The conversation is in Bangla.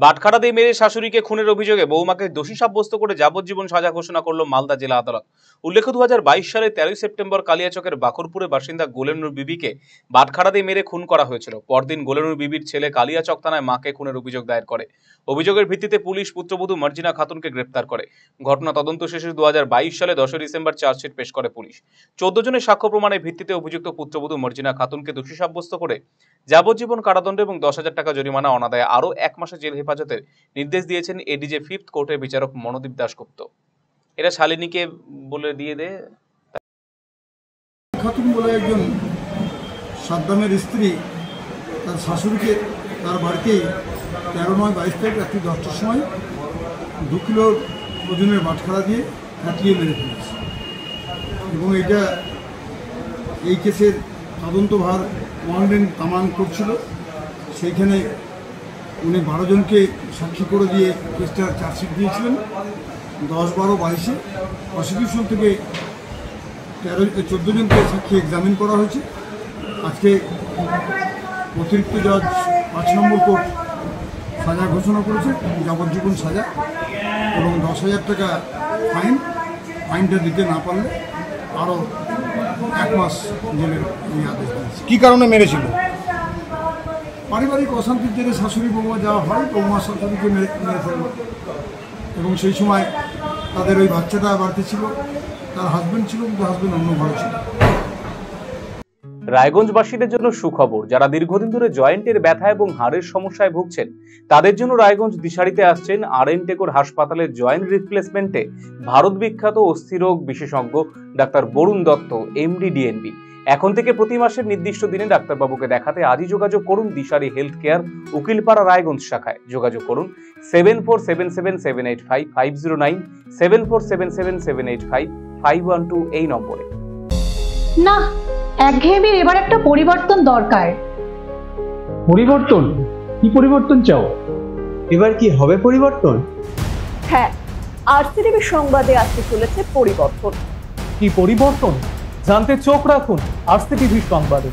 বাটখারা দিয়ে মেরে শাশুড়িকে খুনের অভিযোগে বৌমাকে দোষী সাব্যস্ত করে যাবজ্জীবন সাজা ঘোষণা করল মালদা জেলা আদালত। উল্লেখ্য 2022 সালে 13 সেপ্টেম্বর কালিয়াচকের বাকরপুরে বাসিন্দা গোলেনুর বিবিকে বাটখারা দিয়ে মেরে খুন করা হয়েছিল। পরদিন গোলেনুর বিবির ছেলে কালিয়াচক থানায় মাকে খুনের অভিযোগ দায়ের করে। অভিযোগের ভিত্তিতে পুলিশ পুত্রবধূ মার্জিনা খাতুনকে গ্রেপ্তার করে। ঘটনা তদন্ত শেষে 2022 সালে 10 ডিসেম্বর চার্জশিট পেশ করে পুলিশ। 14 জনের সাক্ষ্য প্রমাণের ভিত্তিতে অভিযুক্ত পুত্রবধূ মার্জিনা খাতুনকে দোষী সাব্যস্ত করে যাবজ্জীবন কারাদণ্ড এবং 10,000 টাকা জরিমানা অনাদায়ে আরও 1 মাসের জেল হেফাজতের নির্দেশ দিয়েছেন এডিজে 5th কোর্টের বিচারক মনোদীপ দাশগুপ্ত। এটা শালিনীকে বলে দিয়ে দে। খাতুন বলে একজন সাদ্দামের স্ত্রী তার শাশুড়িকে তার বাড়িতে 13/9/22 তারিখ রাত্রি 10টার সময় 2 কিলো ওজনের বাটখারা দিয়ে কাটিয়ে মেরে ফেলেছে এবং এই কেসের তদন্তভার ওয়ারেন্ট তামাং করছিল। সেইখানে উনি 12 জনকে সাক্ষী করে দিয়ে কেসটার চার্জশিট দিয়েছিলেন। 10-12-22-এ প্রসিকিউশন থেকে 14 জনকে সাক্ষী এক্সামিন করা হয়েছে। আজকে অতিরিক্ত জজ 5 নম্বর কোর্ট সাজা ঘোষণা করেছে, যাবজ্জীবন সাজা এবং 10,000 টাকা ফাইনটা দিতে না পারলে আরও 1 মাস জেলের আদেশ দিয়েছে। কী কারণে মেরেছিল? পারিবারিক অশান্তির জেরে শাশুড়ি বৌমা যাওয়া হয়, বৌমা শাশুড়িকে মেরে ফেলল এবং সেই সময় তাদের ওই বাচ্চাটা বাড়িতে ছিল, তার হাজব্যান্ড ছিল, কিন্তু হাজব্যান্ড অন্য ঘরে ছিল। রায়গঞ্জবাসীদের জন্য সুখবর, যারা দীর্ঘদিন ধরে জয়েন্টের ব্যথা এবং হাড়ের সমস্যায় ভুগছেন তাদের জন্য রায়গঞ্জ দিশারিতে আসছেন আর.এন. টেকর হাসপাতালের জয়েন্ট রিপ্লেসমেন্টে ভারত বিখ্যাত অস্থিরোগ বিশেষজ্ঞ doctor Barun Dutta, MD, DNB. এখন থেকে প্রতি মাসের নির্দিষ্ট দিনে ডাক্তারবাবুকে দেখাতে আজই যোগাযোগ করুন দিশারি হেলথ কেয়ার, উকিলপাড়া, রায়গঞ্জ শাখায়। যোগাযোগ করুন 7477785509, 7477785512 এই নম্বরে। না, একঘেয়েমির এবার একটা পরিবর্তন দরকার। পরিবর্তন? কি পরিবর্তন চাও? এবার কি হবে পরিবর্তন? হ্যাঁ, আরসিটিভি সংবাদে আসতে চলেছে পরিবর্তন। কি পরিবর্তন জানতে চোখ রাখুন আরসিটিভি সংবাদে।